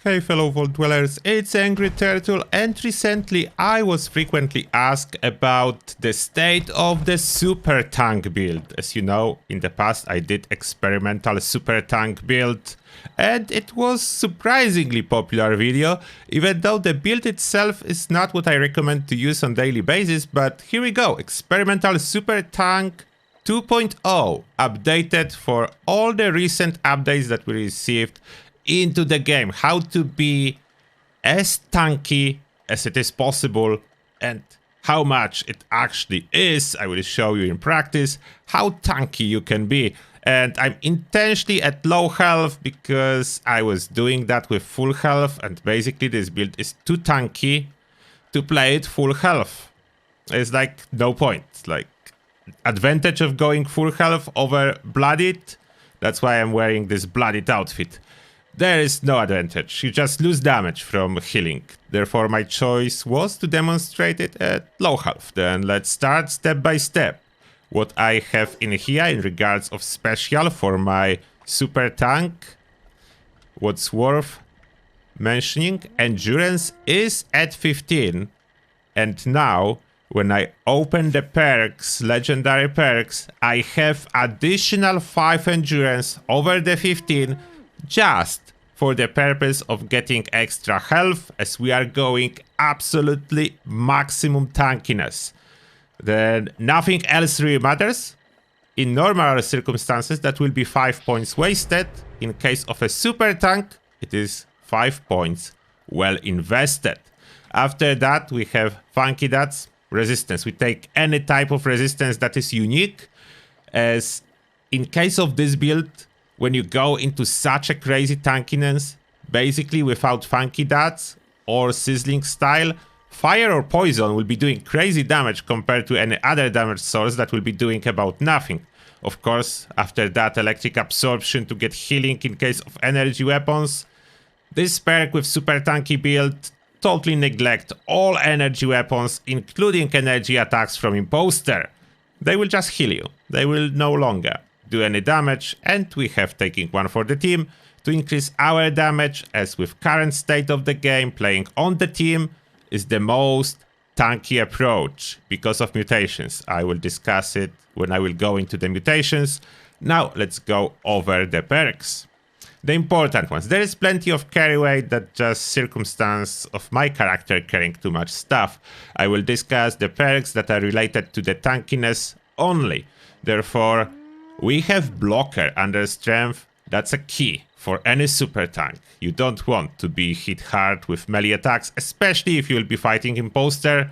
Hey fellow Vault Dwellers, it's Angry Turtle, and recently I was frequently asked about the state of the super tank build. As you know, in the past I did experimental super tank build, and it was surprisingly popular video, even though the build itself is not what I recommend to use on daily basis. But here we go, experimental super tank 2.0, updated for all the recent updates that we received into the game. How to be as tanky as it is possible, and how much it actually is. I will show you in practice how tanky you can be. And I'm intentionally at low health because I was doing that with full health, and basically this build is too tanky to play it full health. It's like no point. Like, advantage of going full health over bloodied, that's why I'm wearing this bloodied outfit. There is no advantage, you just lose damage from healing. Therefore my choice was to demonstrate it at low health. Then let's start step by step. What I have in here in regards of special for my super tank, what's worth mentioning, endurance is at 15. And now when I open the perks, legendary perks, I have additional 5 endurance over the 15, just for the purpose of getting extra health, as we are going absolutely maximum tankiness. Then nothing else really matters. In normal circumstances, that will be 5 points wasted. In case of a super tank, it is 5 points well invested. After that, we have funky dots, resistance. We take any type of resistance that is unique, as in case of this build, when you go into such a crazy tankiness, basically without funky dots or sizzling style, fire or poison will be doing crazy damage compared to any other damage source that will be doing about nothing. Of course, after that, electric absorption to get healing in case of energy weapons. This perk with super tanky build totally neglect all energy weapons, including energy attacks from Imposter. They will just heal you. They will no longer do any damage, and we have taken one for the team to increase our damage, as with current state of the game, playing on the team is the most tanky approach because of mutations. I will discuss it when I will go into the mutations. Now let's go over the perks. The important ones. There is plenty of carry weight, that just circumstance of my character carrying too much stuff. I will discuss the perks that are related to the tankiness only. Therefore, we have blocker under strength. That's a key for any super tank. You don't want to be hit hard with melee attacks, especially if you will be fighting Imposter.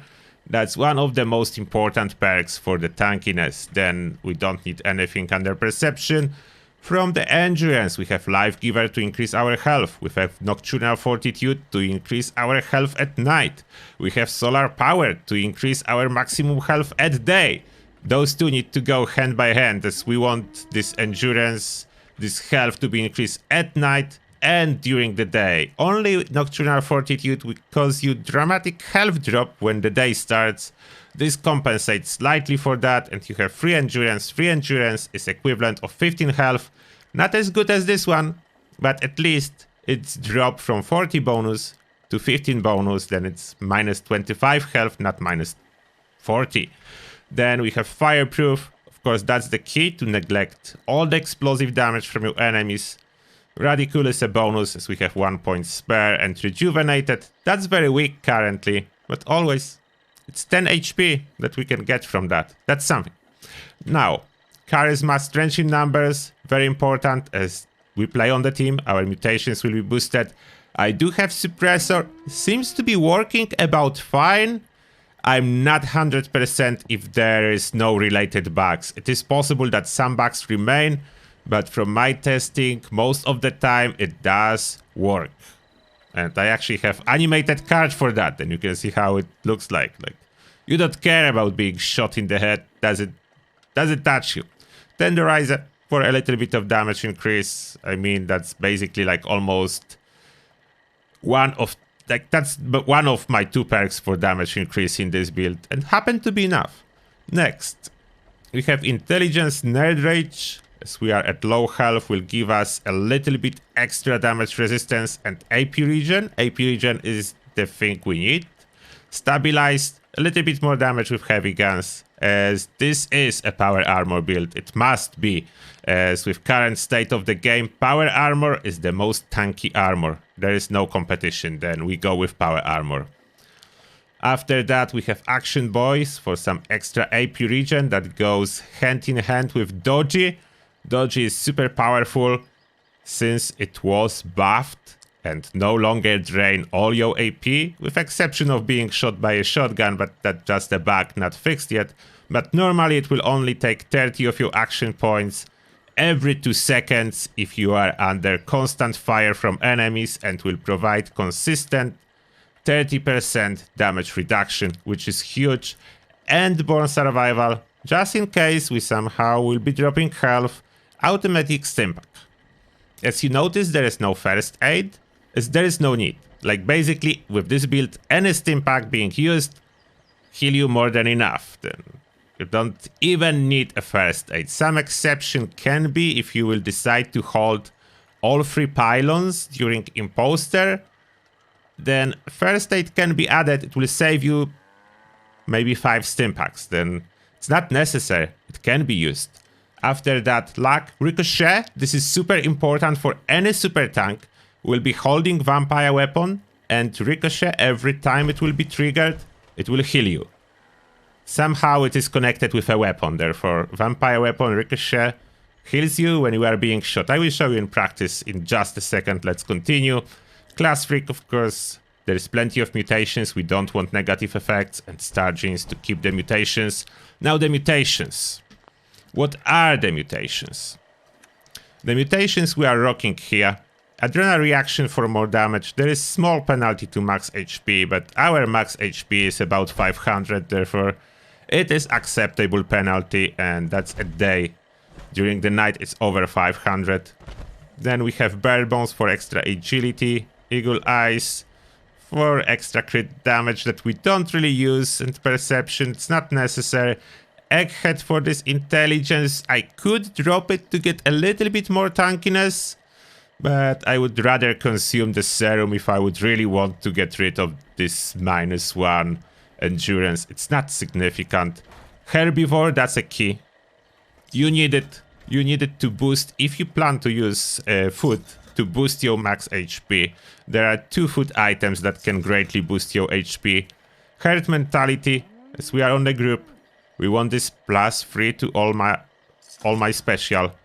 That's one of the most important perks for the tankiness. Then we don't need anything under perception. From the endurance, we have Life Giver to increase our health. We have Nocturnal Fortitude to increase our health at night. We have Solar Power to increase our maximum health at day. Those two need to go hand by hand, as we want this endurance, this health to be increased at night and during the day. Only Nocturnal Fortitude will cause you dramatic health drop when the day starts. This compensates slightly for that, and you have free endurance. Free endurance is equivalent of 15 health. Not as good as this one, but at least it's dropped from 40 bonus to 15 bonus. Then it's minus 25 health, not minus 40. Then we have Fireproof. Of course, that's the key, to neglect all the explosive damage from your enemies. Radical is a bonus, as we have 1 point spare, and Rejuvenated. That's very weak currently, but always it's 10 HP that we can get from that. That's something. Now, Charisma, Strength in numbers, very important, as we play on the team. Our mutations will be boosted. I do have Suppressor. Seems to be working about fine. I'm not 100% if there is no related bugs. It is possible that some bugs remain, but from my testing, most of the time it does work. And I actually have animated card for that, and you can see how it looks like. Like, you don't care about being shot in the head. Does it touch you? Tenderizer for a little bit of damage increase. I mean, that's basically like almost that's one of my 2 perks for damage increase in this build, and happened to be enough. Next, we have Intelligence, Nerd Rage. as we are at low health, will give us a little bit extra damage resistance and AP regen. AP regen is the thing we need. Stabilized, a little bit more damage with heavy guns, as this is a power armor build. It must be, as with current state of the game, power armor is the most tanky armor. There is no competition, then we go with power armor. After that, we have Action Boys for some extra AP regen that goes hand in hand with Dodgy. Dodgy is super powerful since it was buffed and no longer drain all your AP, with exception of being shot by a shotgun, but that's just a bug not fixed yet. But normally it will only take 30 of your action points every 2 seconds if you are under constant fire from enemies, and will provide consistent 30% damage reduction, which is huge. And Born Survival, just in case we somehow will be dropping health, automatic Stimpack. As you notice, there is no first aid, as there is no need. Like basically with this build, any Stimpack being used heal you more than enough. Then you don't even need a first aid. Some exception can be if you will decide to hold all 3 pylons during Imposter. Then first aid can be added. It will save you maybe 5 Stimpacks. Then it's not necessary. It can be used. After that, luck, ricochet. This is super important for any super tank. Will be holding vampire weapon, and ricochet every time it will be triggered, it will heal you. Somehow it is connected with a weapon, therefore vampire weapon ricochet heals you when you are being shot. I will show you in practice in just a second. Let's continue. Class freak, of course. There is plenty of mutations. We don't want negative effects, and star genes to keep the mutations. Now the mutations. What are the mutations? The mutations we are rocking here. Adrenal reaction for more damage. There is small penalty to max HP, but our max HP is about 500, therefore it is acceptable penalty, and that's a day. During the night it's over 500. Then we have Bare Bones for extra agility, Eagle Eyes for extra crit damage that we don't really use, and Perception, it's not necessary. Egghead for this intelligence. I could drop it to get a little bit more tankiness, but I would rather consume the serum if I would really want to get rid of this -1 endurance. It's not significant. Herbivore, that's a key. You need it. You need it to boost, if you plan to use food, to boost your max HP. There are 2 food items that can greatly boost your HP. Herd mentality, as we are on the group. We want this +3 to all my special.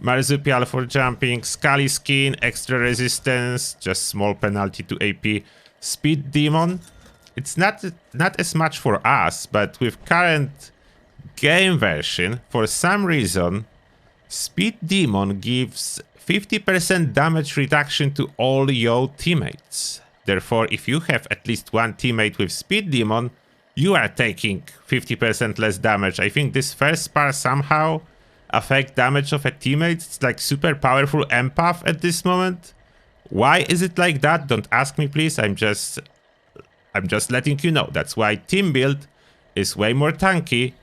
Marsupial for jumping, Scully Skin, extra resistance, just small penalty to AP. Speed Demon, it's not as much for us, but with current game version, for some reason, Speed Demon gives 50% damage reduction to all your teammates. Therefore, if you have at least 1 teammate with Speed Demon, you are taking 50% less damage. I think this first part somehow affect damage of a teammate. It's like super powerful empath at this moment. Why is it like that? Don't ask me, please. I'm just letting you know. That's why team build is way more tanky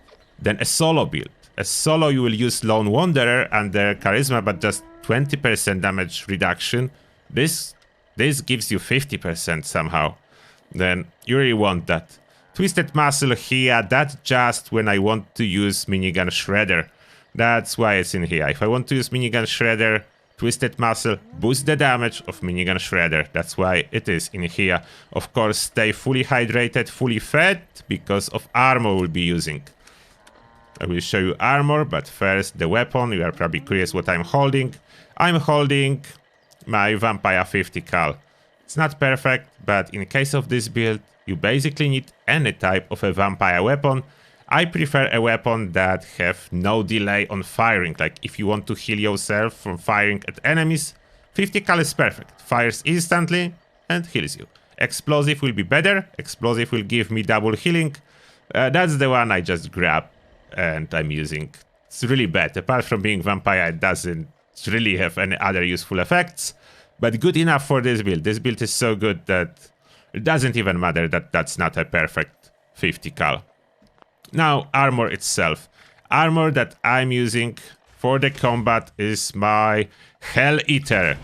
than a solo build. A solo you will use Lone Wanderer under charisma, but just 20% damage reduction. This gives you 50% somehow. Then you really want that. Twisted Muscle here, that's just when I want to use Minigun Shredder. That's why it's in here. If I want to use Minigun Shredder, Twisted Muscle, boost the damage of Minigun Shredder. That's why it is in here. Of course, stay fully hydrated, fully fed, because of armor we'll be using. I will show you armor, but first the weapon. You are probably curious what I'm holding. I'm holding my Vampire 50 cal. It's not perfect, but in case of this build, you basically need any type of a vampire weapon. I prefer a weapon that have no delay on firing. Like if you want to heal yourself from firing at enemies, 50 cal is perfect. Fires instantly and heals you. Explosive will be better. Explosive will give me double healing. That's the one I just grabbed and I'm using. It's really bad. Apart from being vampire, it doesn't really have any other useful effects. But good enough for this build. This build is so good that it doesn't even matter that that's not a perfect 50 cal. Now, armor itself. Armor that I'm using for the combat is my Hell Eater,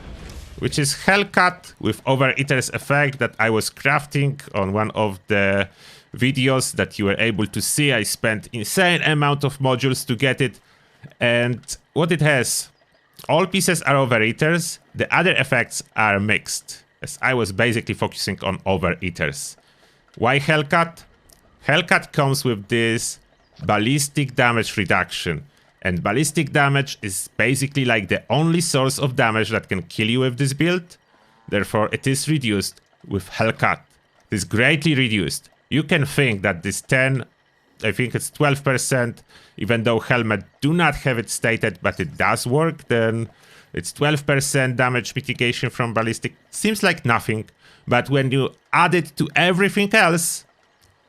which is Hellcat with Overeater's effect that I was crafting on one of the videos that you were able to see. I spent insane amount of modules to get it. And what it has, all pieces are Overeaters, the other effects are mixed, as I was basically focusing on Overeaters. Why Hellcat? Hellcat comes with this ballistic damage reduction. And ballistic damage is basically like the only source of damage that can kill you with this build. Therefore, it is reduced with Hellcat. It is greatly reduced. You can think that this 10, I think it's 12%, even though Helmet do not have it stated, but it does work, then it's 12% damage mitigation from ballistic. Seems like nothing, but when you add it to everything else,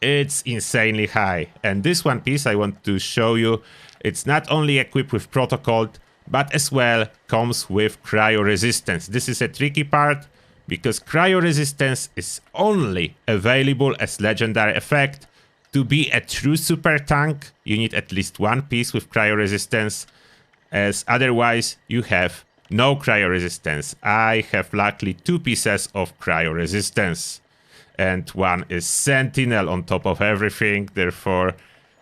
it's insanely high. And this one piece I want to show you, it's not only equipped with protocol, but as well comes with cryo resistance. This is a tricky part because cryo resistance is only available as legendary effect. To be a true super tank, you need at least one piece with cryo resistance, as otherwise you have no cryo resistance. I have luckily 2 pieces of cryo resistance. And one is Sentinel on top of everything, therefore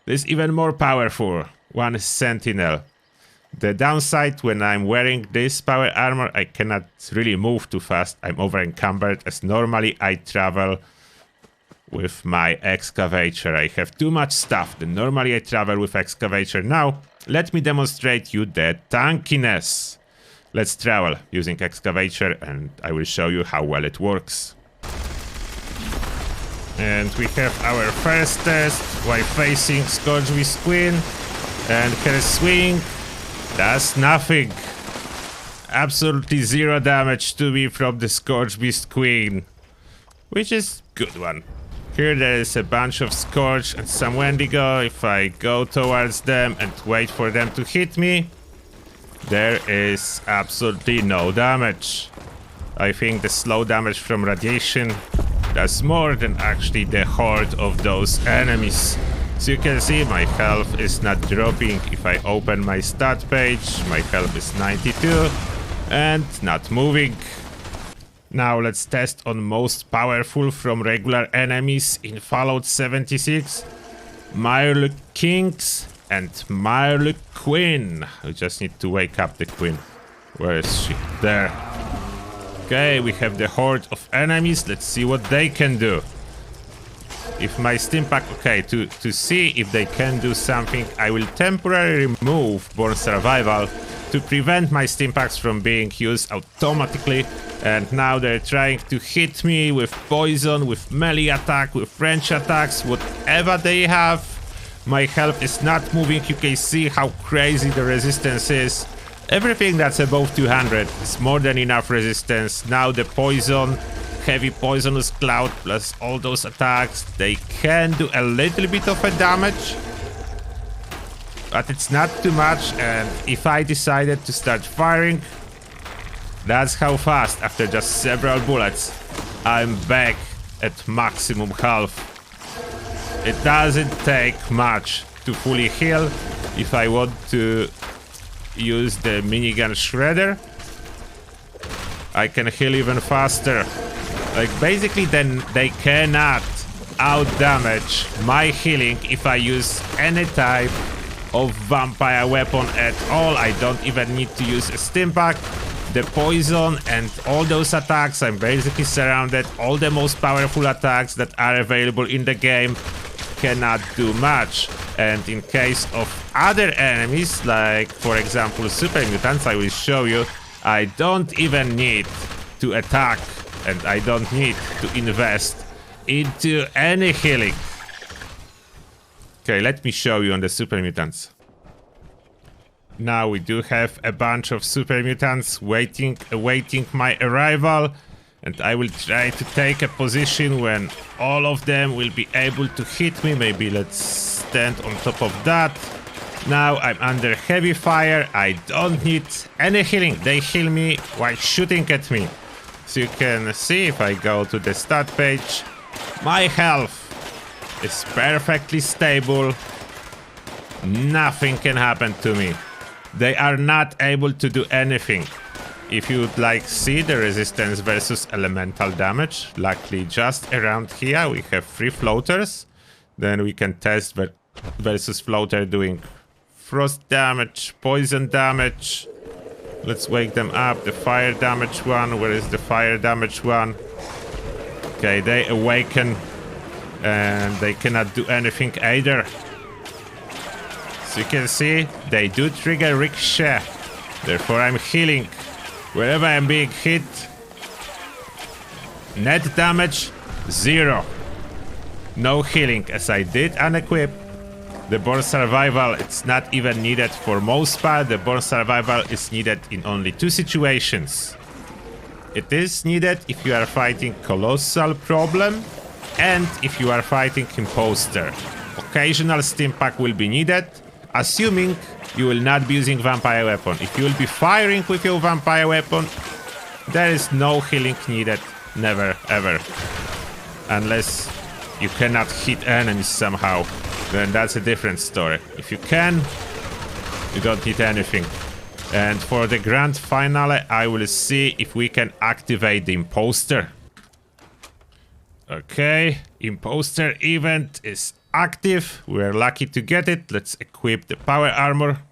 this is even more powerful. One is Sentinel. The downside when I'm wearing this power armor, I cannot really move too fast. I'm over encumbered, as normally I travel with my excavator. I have too much stuff. Then normally I travel with excavator. Now, let me demonstrate you the tankiness. Let's travel using excavator and I will show you how well it works. And we have our first test while facing Scourge with Queen, and her swing does nothing. Absolutely 0 damage to me from the Scourge Beast Queen, which is good one. Here there is a bunch of Scourge and some Wendigo. If I go towards them and wait for them to hit me, there is absolutely no damage. I think the slow damage from radiation does more than actually the horde of those enemies. So you can see my health is not dropping. If I open my stat page, my health is 92 and not moving. Now let's test on most powerful from regular enemies in Fallout 76. Mirelurk Kings and Mirelurk Queen. We just need to wake up the Queen. Where is she? There. Okay, we have the horde of enemies. Let's see what they can do. If my Stimpack... Okay, to see if they can do something, I will temporarily remove Born Survival to prevent my Stimpacks from being used automatically. And now they're trying to hit me with poison, with melee attack, with range attacks, whatever they have. My health is not moving. You can see how crazy the resistance is. Everything that's above 200 is more than enough resistance. Now the poison, heavy poisonous cloud plus all those attacks, they can do a little bit of a damage, but it's not too much. And if I decided to start firing, that's how fast, after just several bullets, I'm back at maximum health. It doesn't take much to fully heal. If I want to use the minigun shredder, I can heal even faster. Like basically then they cannot out damage my healing if I use any type of vampire weapon at all. I don't even need to use a Stimpack. The poison and all those attacks, I'm basically surrounded. All the most powerful attacks that are available in the game cannot do much. And in case of other enemies, like for example super mutants, I will show you, I don't even need to attack and I don't need to invest into any healing. Okay, let me show you on the super mutants. Now we do have a bunch of super mutants awaiting my arrival, and I will try to take a position when all of them will be able to hit me. Maybe let's stand on top of that. Now I'm under heavy fire. I don't need any healing. They heal me while shooting at me. So you can see if I go to the stat page, my health is perfectly stable. Nothing can happen to me. they are not able to do anything. If you'd like see the resistance versus elemental damage, luckily just around here we have 3 floaters. Then we can test versus floater doing frost damage, poison damage. Let's wake them up. The fire damage one. Where is the fire damage one? Okay, they awaken and they cannot do anything either. So you can see they do trigger ricochet. Therefore I'm healing wherever I'm being hit. Net damage 0. No healing, as I did unequip. The Born Survival, it's not even needed for most part. The Born Survival is needed in only 2 situations. It is needed if you are fighting Colossal Problem and if you are fighting Imposter. Occasional Stim Pack will be needed, assuming you will not be using Vampire Weapon. If you will be firing with your Vampire Weapon, there is no healing needed. Never, ever. Unless you cannot hit enemies somehow, then that's a different story. If you can, you don't need anything. And for the grand finale, I will see if we can activate the Imposter. Okay, Imposter event is active. We're lucky to get it. Let's equip the power armor.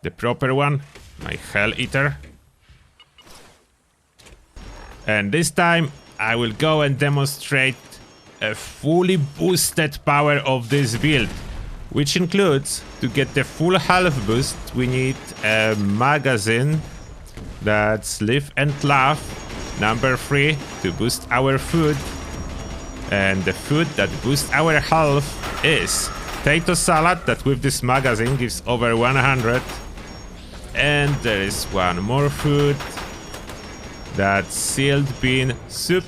The proper one, my Hell Eater. And this time, I will go and demonstrate a fully boosted power of this build, which includes, to get the full health boost, we need a magazine that's Live and Laugh, number 3, to boost our food. And the food that boosts our health is potato salad, that with this magazine gives over 100. And there is one more food, that's sealed bean soup.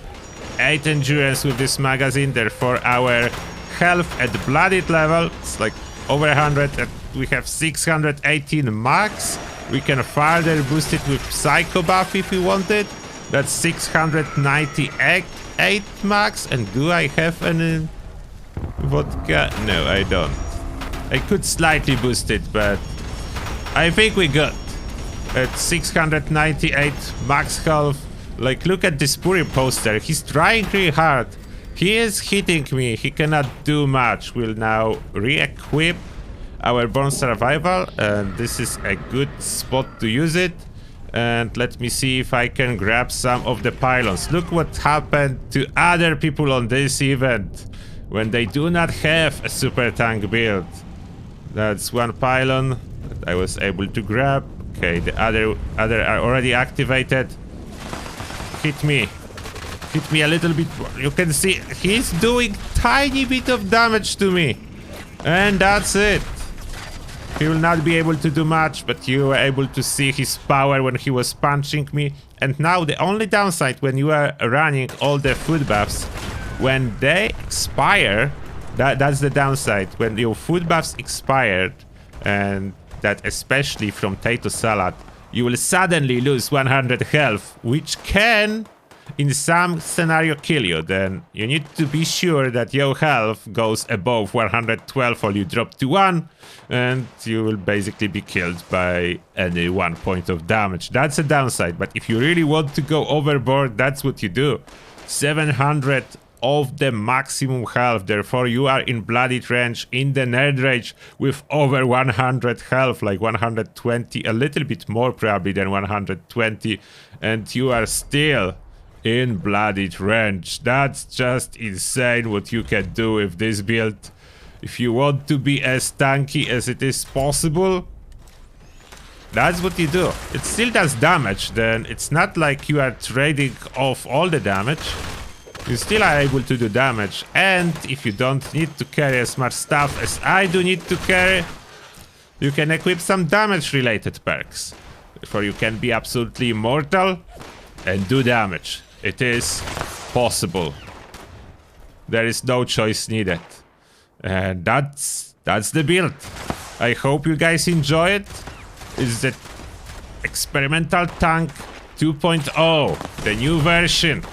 8 endurance with this magazine, therefore our health at bloodied level is like over 100 and we have 618 max. We can further boost it with Psycho buff if we wanted. That's 698 max. And do I have any vodka? No, I don't. I could slightly boost it, but I think we got at 698 max health. Like, look at this poor Imposter. He's trying really hard. He is hitting me. He cannot do much. We'll now re-equip our Born Survival. And this is a good spot to use it. And let me see if I can grab some of the pylons. Look what happened to other people on this event when they do not have a super tank build. That's one pylon that I was able to grab. Okay, the other are already activated. Hit me a little bit more. You can see he's doing tiny bit of damage to me, and that's it. He will not be able to do much, but you were able to see his power when he was punching me. And now the only downside when you are running all the food buffs, when they expire, that's the downside. When your food buffs expired, and that especially from potato salad, you will suddenly lose 100 health, which can, in some scenario, kill you. Then you need to be sure that your health goes above 112 or you drop to 1, and you will basically be killed by any 1 point of damage. That's a downside, but if you really want to go overboard, that's what you do. 700 of the maximum health, therefore you are in bloodied range in the nerd rage with over 100 health, like 120, a little bit more probably than 120, and you are still in bloodied range. That's just insane what you can do with this build. If you want to be as tanky as it is possible, that's what you do. It still does damage, then it's not like you are trading off all the damage. You still are able to do damage, and if you don't need to carry as much stuff as I do need to carry, you can equip some damage related perks. Therefore you can be absolutely immortal and do damage. It is possible. There is no choice needed. And that's the build. I hope you guys enjoy it. It's the Experimental Tank 2.0, the new version.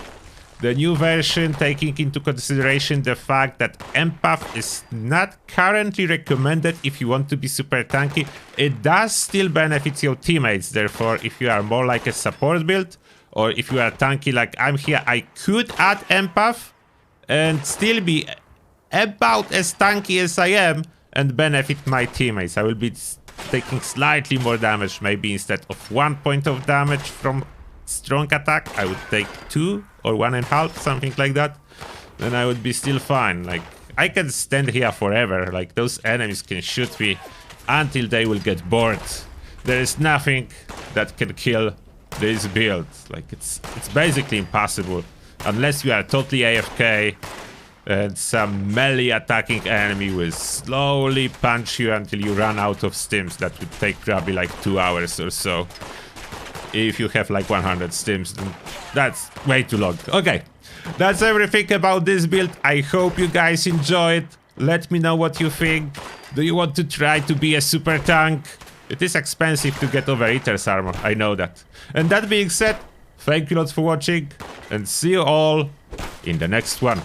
The new version, taking into consideration the fact that empath is not currently recommended if you want to be super tanky, it does still benefit your teammates. Therefore, if you are more like a support build, or if you are tanky like I'm here, I could add empath and still be about as tanky as I am and benefit my teammates. I will be taking slightly more damage. Maybe instead of 1 point of damage from strong attack, I would take 2 or 1.5, something like that. Then I would be still fine. Like, I can stand here forever. Like, those enemies can shoot me until they will get bored. There is nothing that can kill this build. Like, it's basically impossible. Unless you are totally AFK and some melee attacking enemy will slowly punch you until you run out of stims. That would take probably like 2 hours or so. If you have like 100 stims, then that's way too long. Okay, that's everything about this build. I hope you guys enjoyed. Let me know what you think. Do you want to try to be a super tank? It is expensive to get Overeater's armor, I know that. And that being said, thank you lots for watching, and see you all in the next one.